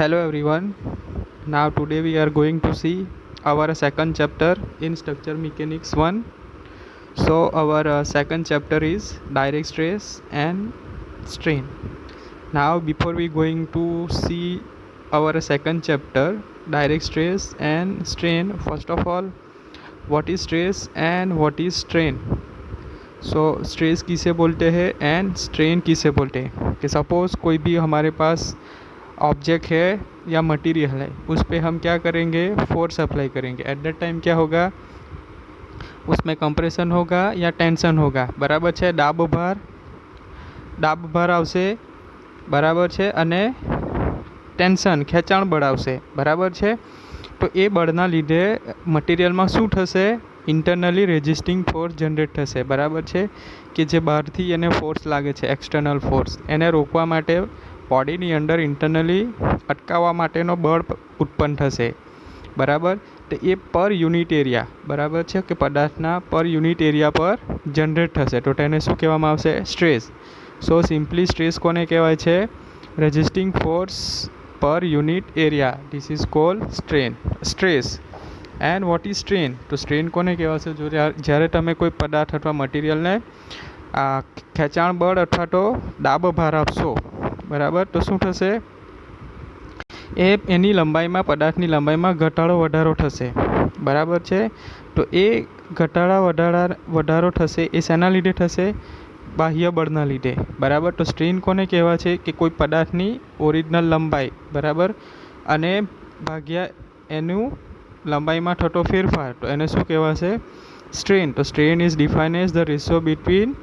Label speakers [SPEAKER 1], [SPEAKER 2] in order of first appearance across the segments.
[SPEAKER 1] Hello everyone. Now today we are going to see our second chapter in structure mechanics 1. So our second chapter is direct stress and strain. Now before we going to see our second chapter direct stress and strain, first of all what is stress and what is strain. So stress किसे बोलते हैं and strain किसे बोलते हैं कि suppose कोई भी हमारे पास ऑब्जेक्ट है या मटेरियल है, उस पर हम क्या करेंगे, फोर्स अप्लाई करेंगे. एट दैट टाइम क्या होगा, उसमें कंप्रेशन होगा या टेंशन होगा. बराबर है. दाब भार आवशे. बराबर है. अने टेंशन खेचाण बळ आवशे. बराबर है. तो ये बळना लीधे मटीरियल में शू थशे, इंटरनली रेजिस्टिंग फोर्स जनरेट थशे. बराबर है. कि जे बहारथी एने फोर्स लागे छे, एक्सटर्नल फोर्स, एने रोकवा माटे बॉडीनी अंदर इंटरनली अटकाववा माटेनो बळ उत्पन्न थशे. बराबर. तो ये पर यूनिट एरिया, बराबर है, कि पदार्थना पर यूनिट एरिया पर जनरेट थशे. तो तेने शुं कहेवामां आवशे, स्ट्रेस. सो सिम्पली स्ट्रेस कोने कहेवाय छे, resisting force per unit area. This is called stress. And what is strain. तो स्ट्रेन कोने कहेवाशे, जो ज्यारे तमे कोई पदार्थ अथवा मटीरियलने खेचाण बळ अथवा तो दाब भार आपशो. बराबर. तो शुं थशे, एनी लंबाईमां, पदार्थनी लंबाईमां घटाडो वधारो थशे. बराबर है. तो ये घटाड़ा वधारो थशे ए शेना लीधे थशे, बाह्य बळना लीधे. बराबर. तो स्ट्रेन कोने कहेवाय छे कि कोई पदार्थनी ओरिजिनल लंबाई, बराबर, अने भाग्या एनु लंबाईमां थतो फेरफार, तो एने शुं कहेवाशे, स्ट्रेन. तो strain is defined as the ratio between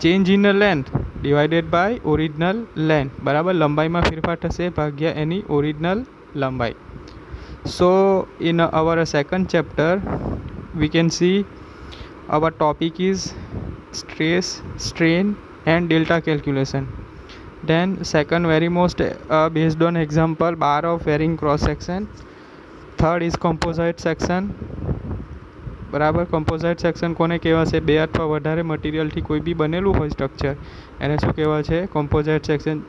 [SPEAKER 1] change in length divided by original length. बराबर. लंबाई में फेरफार थशे भाग्या एनी ओरिजिनल लंबाई. So in our second chapter we can see our topic is stress, strain and delta calculation. Then second very most based on example bar of varying cross section. Third is composite section. बराबर. Composite section कोने कहेवाय, बे अथवा वधारे मटीरियलथी कोई B बनेलू होय structure, एने शुं कहेवाय छे, कॉम्पोजिट सेक्शन.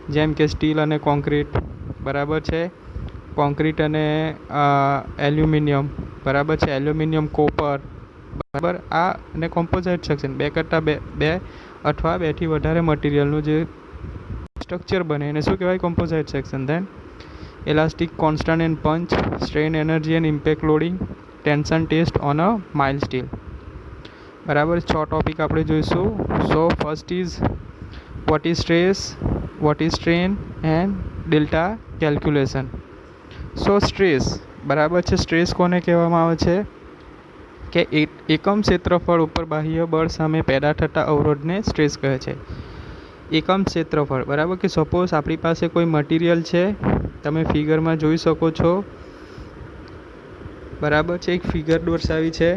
[SPEAKER 1] जेम के स्टील अने कॉन्क्रीट. बराबर है. कॉन्क्रीट अने एल्युमिनियम. बराबर है. एल्युमिनियम, कोपर. बराबर. आ अने कॉम्पोजिट सेक्शन बे करता बे अथवा बेथी वधारे मटीरियलनुं जे स्ट्रक्चर बने एने शुं कहेवाय, composite section. Then elastic constant and punch, strain energy and impact loading, tension test on a mild steel. बराबर. 6 टॉपिक આપણે જોઈશું. So first is what is stress, what is strain and delta calculation. So stress, બરાબર છે. Stress કોને કહેવામાં આવે છે કે એકમ ક્ષેત્રફળ ઉપર બાહ્ય બળ સામે પેદા થતા અવરોધને સ્ટ્રેસ કહે છે. એકમ ક્ષેત્રફળ. બરાબર. કે સપોઝ આપણી પાસે કોઈ મટીરિયલ છે, તમે ફિગરમાં જોઈ શકો છો. बराबर है. एक फिगर दर्शावी है.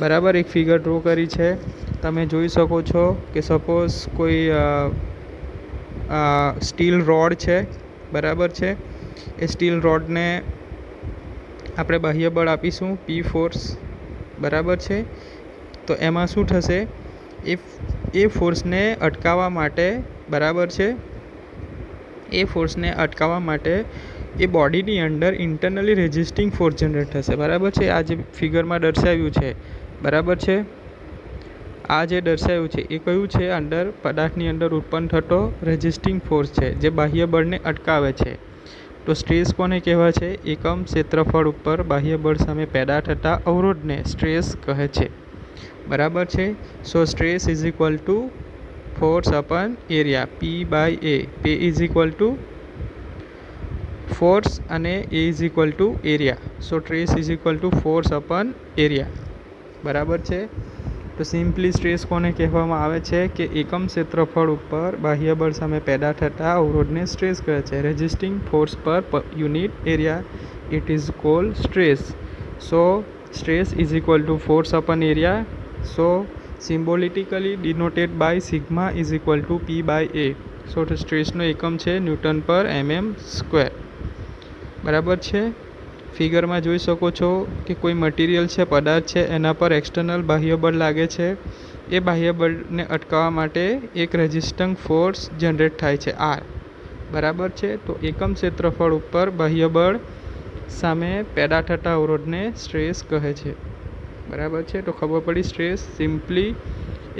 [SPEAKER 1] बराबर. एक फिगर ड्रॉ करी है. तमे जोई सको छो कि सपोज कोई स्टील रॉड है. बराबर है. ए स्टील रॉड ने आपणे बाह्य बळ आपीशुं पी फोर्स. बराबर है. तो एमां शुं थशे, ए फोर्स ने अटकाववा माटे, बराबर है, ए फोर्स ने अटकाववा माटे ए बॉडीनी अंदर इंटरनली रेजिस्टिंग फोर्स जनरेट थशे. बराबर है. आ जे फिगर में दर्शाव्युं छे. बराबर है. आ जे दर्शाव्युं छे ए कयुं छे, अंदर पदार्थनी अंदर उत्पन्न थतो रेजिस्टिंग फोर्स है जे बाह्य बळने अटकावे छे. तो स्ट्रेस कोने कहेवाय छे, एकम क्षेत्रफळ उपर बाह्य बळ सामे पैदा थता अवरोधने स्ट्रेस कहे छे. बराबर है. So stress is equal to force upon area, P by A. P is equal to force अने A is equal to area. So stress is equal to force upon area. बराबर है. तो सिम्पली स्ट्रेस कोने कहेवामां आवे छे कि एकम क्षेत्रफळ उपर बाह्य बळ सामे पैदा थता अवरोधने स्ट्रेस कहे छे. Resisting force per unit area, it is called stress. So stress is equal to force upon area. So symbolically denoted by sigma is equal to P by A. So स्ट्रेसनो एकम है न्यूटन पर mm square. बराबर है. ફિગરમાં જોઈ શકો છો કે કોઈ મટીરિયલ છે, પદાર્થ છે, એના પર એક્સટર્નલ બાહ્ય બળ લાગે છે. એ બાહ્ય બળને અટકાવવા માટે એક રેઝિસ્ટન્ટ ફોર્સ જનરેટ થાય છે આર. બરાબર છે. તો એકમ ક્ષેત્રફળ ઉપર બાહ્ય બળ સામે પેદા થતા અવરોધને સ્ટ્રેસ કહે છે. બરાબર છે. તો ખબર પડી સ્ટ્રેસ સિમ્પલી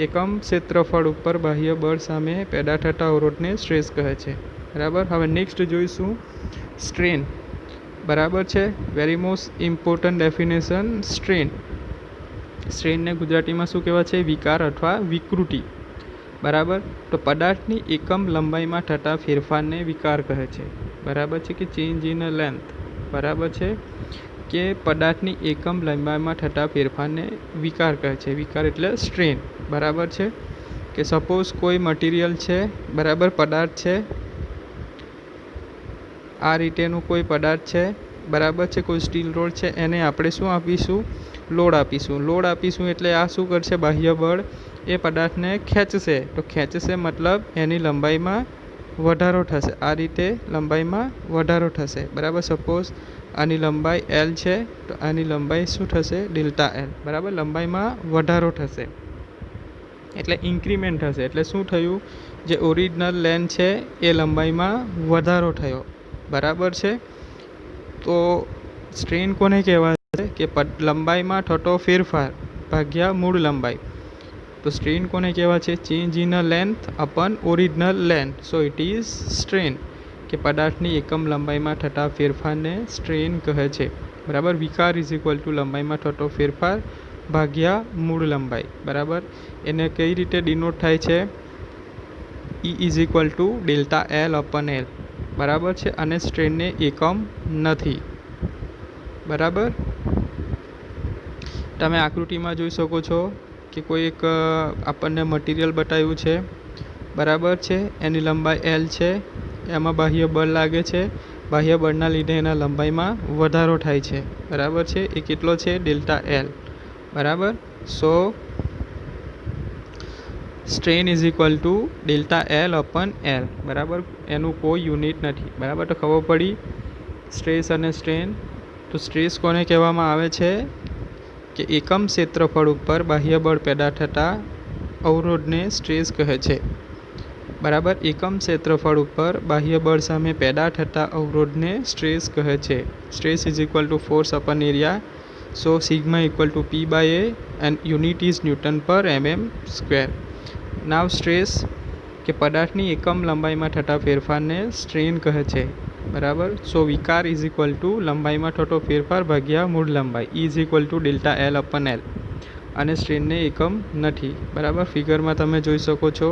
[SPEAKER 1] એકમ ક્ષેત્રફળ ઉપર બાહ્ય બળ સામે પેદા થતા અવરોધને સ્ટ્રેસ કહે છે. બરાબર. હવે નેક્સ્ટ જોઈશું સ્ટ્રેન. બરાબર છે. Very most important definition strain. સ્ટ્રેનને ગુજરાતીમાં શું કહેવાય છે? વિકાર અથવા વિકૃતિ. બરાબર. તો પદાર્થની એકમ લંબાઈમાં થતા ફેરફારને વિકાર કહે છે. બરાબર છે કે ચેન્જ ઇન લેન્થ. બરાબર છે કે પદાર્થની એકમ લંબાઈમાં થતા ફેરફારને વિકાર કહે છે. વિકાર એટલે સ્ટ્રેન. બરાબર છે કે સપોઝ કોઈ મટીરિયલ છે, બરાબર, પદાર્થ છે, આ રીતેનું કોઈ પદાર્થ છે, બરાબર છે, કોઈ સ્ટીલ રોડ છે, એને આપણે શું આપીશું? લોડ આપીશું. લોડ આપીશું એટલે આ શું કરશે? બાહ્ય બળ એ પદાર્થને ખેંચશે. તો ખેંચશે મતલબ એની લંબાઈમાં વધારો થશે. આ રીતે લંબાઈમાં વધારો થશે. બરાબર. સપોઝ આની લંબાઈ એલ છે, તો આની લંબાઈ શું થશે? Delta L. બરાબર. લંબાઈમાં વધારો થશે એટલે ઇન્ક્રીમેન્ટ થશે. એટલે શું થયું? જે ઓરિજિનલ લેન્થ છે એ લંબાઈમાં વધારો થયો. બરાબર છે. તો સ્ટ્રેન કોને કહેવાય છે? કે લંબાઈમાં થતો ફેરફાર ભાગ્યા મૂળ લંબાઈ. તો સ્ટ્રેન કોને કહેવાય છે? Change in length upon original length. So it is strain. કે પદાર્થની એકમ લંબાઈમાં થતા ફેરફારને સ્ટ્રેન કહે છે. બરાબર. વિકાર ઇઝ ઇક્વલ ટુ લંબાઈમાં થતો ફેરફાર ભાગ્યા મૂળ લંબાઈ. બરાબર. એને કઈ રીતે ડિનોટ થાય છે? E is equal to delta L upon L. બરાબર છે. અને સ્ટ્રેનને એકમ નથી. બરાબર. તમે આકૃતિમાં જોઈ શકો છો કે કોઈ એક આપણને મટીરિયલ બતાવ્યું છે. બરાબર છે. એની લંબાઈ એલ છે. એમાં બાહ્ય બળ લાગે છે. બાહ્ય બળના લીધે એના લંબાઈમાં વધારો થાય છે. બરાબર છે. એ કેટલો છે? Delta L. બરાબર. So strain is equal to delta L upon L. બરાબર. એનું કોઈ યુનિટ નથી. બરાબર. તો ખબર પડી સ્ટ્રેસ અને સ્ટ્રેન. તો સ્ટ્રેસ કોને કહેવામાં આવે છે? કે એકમ ક્ષેત્રફળ ઉપર બાહ્ય બળ પેદા થતા અવરોધને સ્ટ્રેસ કહે છે. બરાબર. એકમ ક્ષેત્રફળ ઉપર બાહ્ય બળ સામે પેદા થતા અવરોધને સ્ટ્રેસ કહે છે. Stress is equal to force upon area. So sigma equal to P by A and unit is newton per mm square. Now stress કે પદાર્થની એકમ લંબાઈમાં થતા ફેરફારને સ્ટ્રેન કહે છે. બરાબર. સો વિકાર ઇઝ ઇક્વલ ટુ લંબાઈમાં થતો ફેરફાર ભાગ્યા મૂળ લંબાઈ. Is equal to delta L upon L. અને સ્ટ્રેનને એકમ નથી. બરાબર. ફિગરમાં તમે જોઈ શકો છો.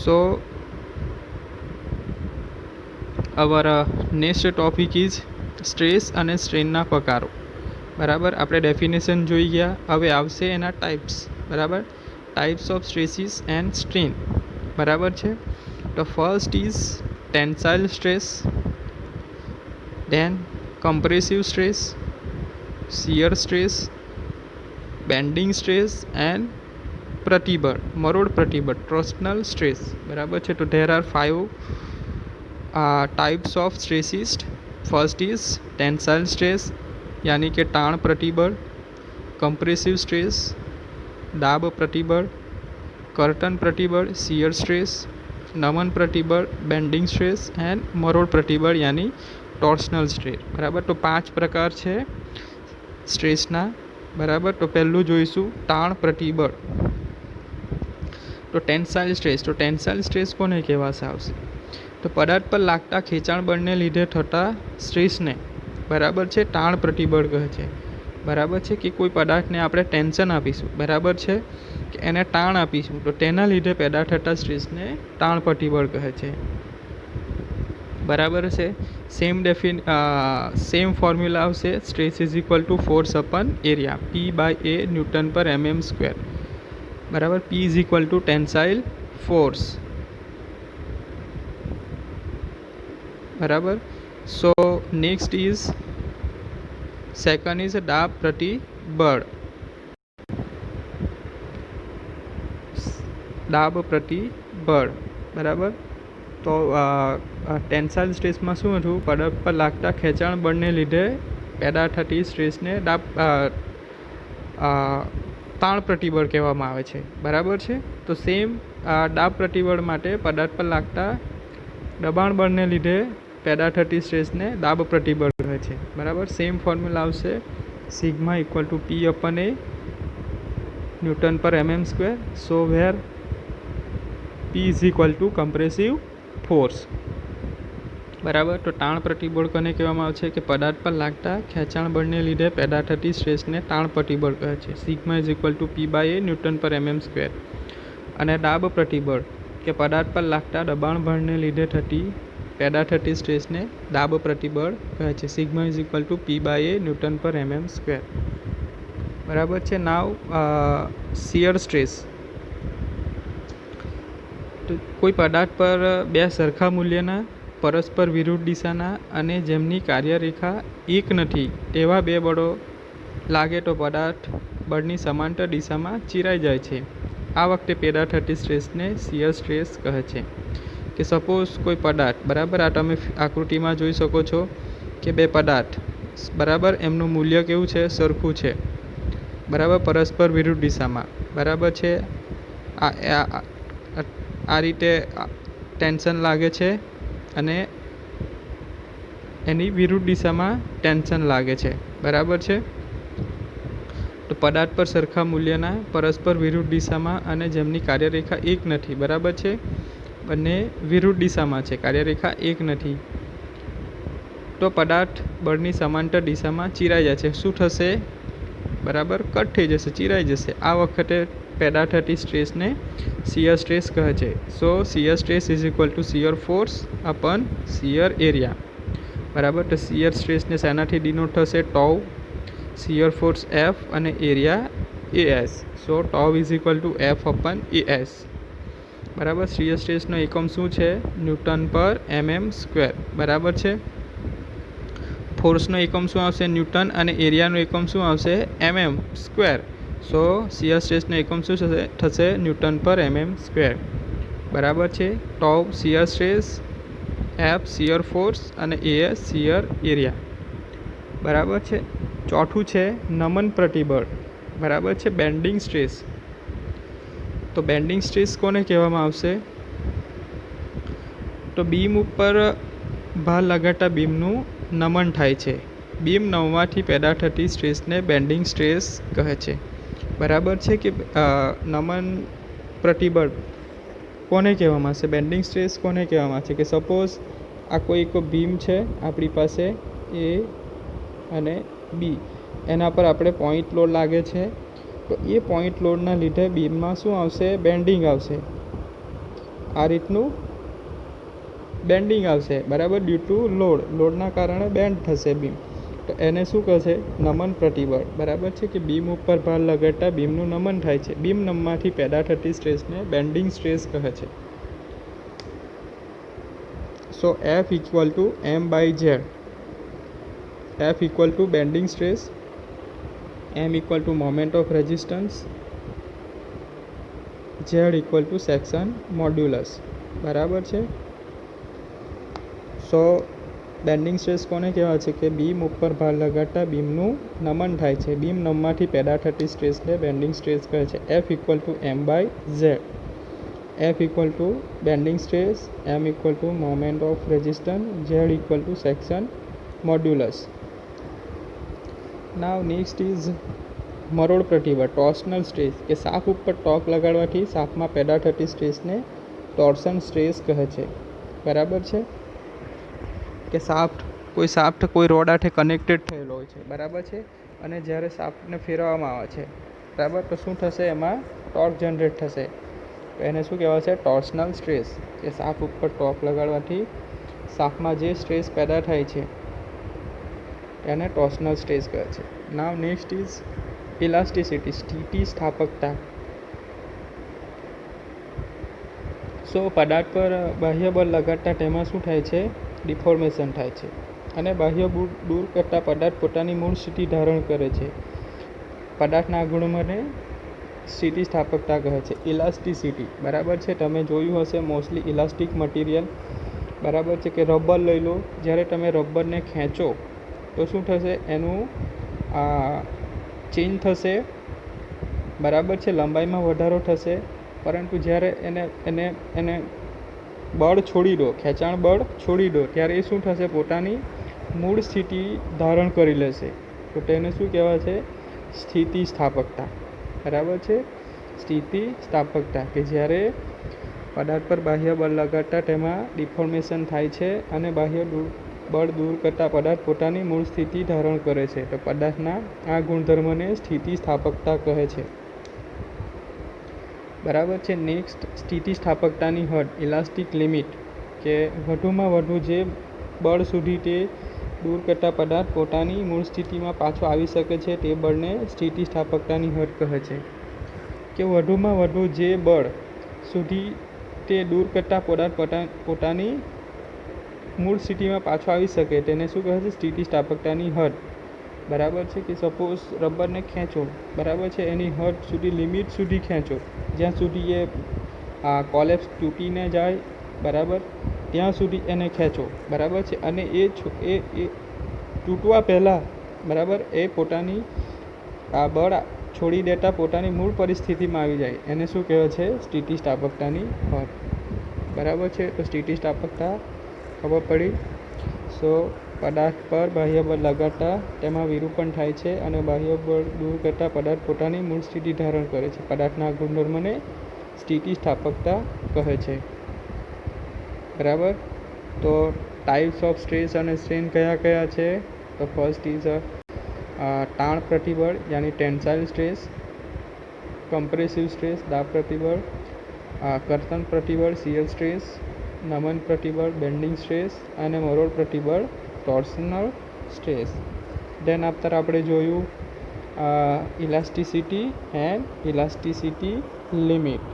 [SPEAKER 1] So our next topic is stress અને સ્ટ્રેનના પ્રકારો. બરાબર. આપણે ડેફિનેશન જોઈ ગયા. હવે આવશે એના ટાઈપ્સ. બરાબર. Types of stresses and strain. બરાબર છે. તો first is tensile stress, then compressive stress, shear stress, bending stress and પ્રતિબળ, મરોડ પ્રતિબળ, ટોર્સનલ સ્ટ્રેસ. બરાબર છે. તો there are 5 types of stresses. First is tensile stress યાની કે તાણ પ્રતિબળ, કમ્પ્રેસિવ સ્ટ્રેસ દાબ પ્રતિબળ, કર્તન પ્રતિબળ શિયર સ્ટ્રેસ, નમન પ્રતિબળ બેન્ડિંગ સ્ટ્રેસ એન્ડ મરોડ પ્રતિબળ યાની ટોર્સનલ સ્ટ્રેસ. બરાબર. તો 5 પ્રકાર છે સ્ટ્રેસના. બરાબર. તો પહેલું જોઈશું તાણ પ્રતિબળ. તો ટેન્સાઇલ સ્ટ્રેસ. તો ટેન્સાઇલ સ્ટ્રેસ કોને કહેવાશે આવશે? તો પદાર્થ પર લાગતા ખેંચાણ બળને લીધે થતા સ્ટ્રેસને, બરાબર છે, તાણ પ્રતિબળ કહે છે. બરાબર છે. કે કોઈ પદાર્થને આપણે ટેન્શન આપીશું, બરાબર છે, કે એને તાણ આપીશું, તો તેના લીધે પેદા થતા સ્ટ્રેસને તાણ પ્રતિબળ કહે છે. બરાબર છે. સેમ ફોર્મ્યુલા આવશે. Stress is equal to force upon area. P by A newton per mm square. બરાબર. P is equal to tensile force. બરાબર. So next is second is દાબ પ્રતિબળ. દાબ પ્રતિબળ. બરાબર. તો ટેન્સાઇલ સ્ટ્રેસમાં શું હતું, પદાર્થ પર લાગતા ખેંચાણ બળને લીધે પેદા થતી સ્ટ્રેસને તાણ પ્રતિબળ કહેવામાં આવે છે. બરાબર છે. તો સેમ દાબ પ્રતિબળ માટે પદાર્થ પર લાગતા દબાણ બળને લીધે પેદા થતી સ્ટ્રેસને દાબ પ્રતિબળ કહે છે. બરાબર. સેમ ફોર્મ્યુલા આવશે, sigma equal to P upon A newton per mm square. So where P is equal to compressive force. બરાબર. તો તાણ પ્રતિબળ કોને કહેવામાં આવે છે કે પદાર્થ પર લાગતા ખેંચાણ બળને લીધે પેદા થતી સ્ટ્રેસને તાણ પ્રતિબળ કહે છે. Sigma is equal to P by A newton per mm square. અને દાબ પ્રતિબળ કે પદાર્થ પર લાગતા દબાણ બળને લીધે પેદા થતી સ્ટ્રેસને દાબ પ્રતિબળ કહે છે. Sigma is equal to P by A newton per mm square. બરાબર છે. Now shear stress. તો કોઈ પદાર્થ પર બે સરખા મૂલ્યના પરસ્પર વિરુદ્ધ દિશાના અને જેમની કાર્યરેખા એક નથી તેવા બે બળો લાગે તો પદાર્થ બળની સમાંતર દિશામાં ચીરાઈ જાય છે. આ વખતે પેદા થતી સ્ટ્રેસને શિયર સ્ટ્રેસ કહે છે. કે સપોઝ કોઈ પદાર્થ, બરાબર, આ તમે આકૃતિમાં જોઈ શકો છો કે બે પદાર્થ, બરાબર, એમનું મૂલ્ય કેવું છે, સરખું છે. બરાબર, પરસ્પર વિરુદ્ધ દિશામાં. બરાબર છે. આ રીતે ટેન્શન લાગે છે અને એની વિરુદ્ધ દિશામાં ટેન્શન લાગે છે. બરાબર છે. તો પદાર્થ પર સરખા મૂલ્યના પરસ્પર વિરુદ્ધ દિશામાં અને જેમની કાર્યરેખા એક નથી. બરાબર છે. બંને વિરુદ્ધ દિશામાં છે, કાર્યરેખા એક નથી, તો પદાર્થ બળની સમાંતર દિશામાં ચીરાઈ જાય છે. શું થશે? બરાબર, કટ થઈ જશે, ચીરાઈ જશે. આ વખતે પેદા થતી સ્ટ્રેસને શિયર સ્ટ્રેસ કહે છે. So shear stress is equal to shear force upon shear area. બરાબર. તો શિયર સ્ટ્રેસને શેનાથી ડિનોટ થશે? ટોવ, શિયર ફોર્સ એફ અને area S. So tau is equal to F upon S. બરાબર. શિયર સ્ટ્રેસનો એકમ શું છે? Newton per mm square. બરાબર છે. ફોર્સનો એકમ શું આવશે? ન્યૂટન. અને એરિયાનો એકમ શું આવશે? mm square. સો શિયર સ્ટ્રેસનો એકમ શું થશે? Newton per mm square. બરાબર છે. Tau shear stress, F shear force અને એસ શિયર એરિયા. બરાબર છે. ચોથું છે નમન પ્રતિબળ. બરાબર છે. Bending stress. તો બેન્ડિંગ સ્ટ્રેસ કોને કહેવામાં આવશે? તો બીમ ઉપર ભાર લગાડતા બીમનું નમન થાય છે. બીમ નમવાથી પેદા થતી સ્ટ્રેસને બેન્ડિંગ સ્ટ્રેસ કહે છે. બરાબર છે. કે નમન પ્રતિબળ કોને કહેવામાં આવશે? બેન્ડિંગ સ્ટ્રેસ કોને કહેવામાં આવે છે? કે સપોઝ આ કોઈ એક બીમ છે આપણી પાસે, એ અને બી, એના પર આપણે પોઈન્ટ લોડ લાગે છે. તો એ પોઈન્ટ લોડના લીધે બીમમાં શું આવશે? બેન્ડિંગ આવશે. આ રીતનું બેન્ડિંગ આવશે. બરાબર. ડ્યુ ટુ લોડના કારણે બેન્ડ થશે બીમ. તો એને શું કહે છે? નમન પ્રતિબળ. બરાબર છે. કે બીમ ઉપર ભાર લગાડતા બીમનું નમન થાય છે. બીમ નમવાથી પેદા થતી સ્ટ્રેસને બેન્ડિંગ સ્ટ્રેસ કહે છે. So F equal to M by Z. F equal to bending stress, M equal to moment of resistance, Z equal to section modulus. બરાબર છે. સો બેન્ડિંગ સ્ટ્રેસ કોને કહેવાય છે? કે બીમ ઉપર ભાર લગાડતા બીમનું નમન થાય છે. બીમ નમવાથી પેદા થતી સ્ટ્રેસને બેન્ડિંગ સ્ટ્રેસ કહે છે. F equal to M by Z. F equal to bending stress, M equal to moment of resistance, Z equal to section modulus. Now next is મરોડ પ્રતિબળ, ટોર્સનલ સ્ટ્રેસ. કે શાફ્ટ ઉપર torque લગાડવાથી શાફ્ટમાં પેદા થતી સ્ટ્રેસને ટોર્સન સ્ટ્રેસ કહે છે. બરાબર છે. કે શાફ્ટ કોઈ રોડ હાથે કનેક્ટેડ થયેલો હોય છે. બરાબર છે. અને જ્યારે શાફ્ટને ફેરવવામાં આવે છે, બરાબર, તો શું થશે? એમાં ટોર્ક જનરેટ થશે. તો એને શું કહેવાય છે? Torsional stress. કે શાફ્ટ ઉપર ટોર્ક લગાડવાથી શાફ્ટમાં જે સ્ટ્રેસ પેદા થાય છે એને ટોર્સનલ સ્ટ્રેસ કહે છે. નાવ નેક્સ્ટ ઇઝ ઇલાસ્ટિસિટી, સ્થિતિસ્થાપકતા. સો પદાર્થ પર બાહ્ય બળ લગાડતા તેમાં શું થાય છે? ડિફોર્મેશન થાય છે. અને બાહ્ય બળ દૂર કરતાં પદાર્થ પોતાની મૂળ સ્થિતિ ધારણ કરે છે. પદાર્થના ગુણધર્મને સ્થિતિસ્થાપકતા કહે છે. ઇલાસ્ટિસિટી, બરાબર છે. તમે જોયું હશે મોસ્ટલી ઇલાસ્ટિક મટીરિયલ, બરાબર છે, કે રબર લઈ લો. જ્યારે તમે રબરને ખેંચો તો શું થશે, એનું ચેન્જ થશે, બરાબર છે, લંબાઈમાં વધારો થશે. પરંતુ જ્યારે એને બળ છોડી દો, ખેંચાણ બળ છોડી દો, ત્યારે એ શું થશે, પોતાની મૂળ સ્થિતિ ધારણ કરી લેશે. તો તેને શું કહેવાય છે, સ્થિતિસ્થાપકતા, બરાબર છે. સ્થિતિસ્થાપકતા કે જ્યારે પદાર્થ પર બાહ્ય બળ લગાડતા તેમાં ડિફોર્મેશન થાય છે અને બાહ્ય બળ દૂર કરતાં પદાર્થ પોતાની મૂળ સ્થિતિ ધારણ કરે છે. તો પદાર્થના આ ગુણધર્મને સ્થિતિસ્થાપકતા કહે છે, બરાબર છે. નેક્સ્ટ, સ્થિતિસ્થાપકતાની હદ, ઇલાસ્ટિક લિમિટ, કે વધુમાં વધુ જે બળ સુધી તે દૂર કરતા પદાર્થ પોતાની મૂળ સ્થિતિમાં પાછો આવી શકે છે તે બળને સ્થિતિસ્થાપકતાની હદ કહે છે. કે વધુમાં વધુ જે બળ સુધી તે દૂર કરતા પદાર્થ પોતાની મૂળ સ્થિતિમાં પાછો આવી શકે તેને શું કહે છે, સ્થિતિસ્થાપકતાની હદ, બરાબર છે. કે સપોઝ રબરને ખેંચો, બરાબર છે, એની હદ સુધી, લિમિટ સુધી ખેંચો, જ્યાં સુધી એ કોલેપ્સ તૂટીને જાય, બરાબર, ત્યાં સુધી એને ખેંચો, બરાબર છે. અને એ તૂટવા પહેલાં, બરાબર, એ પોતાની બળ છોડી દેતા પોતાની મૂળ પરિસ્થિતિમાં આવી જાય, એને શું કહેવાય છે, સ્થિતિસ્થાપકતાની હદ, બરાબર છે. તો સ્થિતિસ્થાપકતા ખબર પડી. સો પદાર્થ પર બાહ્ય બળ લગાડતા તેમાં વિરૂપણ થાય છે અને બાહ્ય બળ દૂર કરતાં પદાર્થ પોતાની મૂળ સ્થિતિ ધારણ કરે છે. પદાર્થના ગુણધર્મને સ્થિતિસ્થાપકતા કહે છે, બરાબર. તો ટાઈપ્સ ઓફ સ્ટ્રેસ અને સ્ટ્રેન કયા કયા છે? તો ફર્સ્ટ ઇઝ તાણ પ્રતિબળ યાની ટેન્સાઇલ સ્ટ્રેસ, કમ્પ્રેસિવ સ્ટ્રેસ દાબ પ્રતિબળ, કર્તન પ્રતિબળ શિયર સ્ટ્રેસ, નમન પ્રતિબળ બેન્ડિંગ સ્ટ્રેસ અને મરોડ પ્રતિબળ ટોર્સનલ સ્ટ્રેસ. દેન આફ્ટર આપણે જોયું ઇલાસ્ટિસિટી એન્ડ ઇલાસ્ટિસિટી લિમિટ.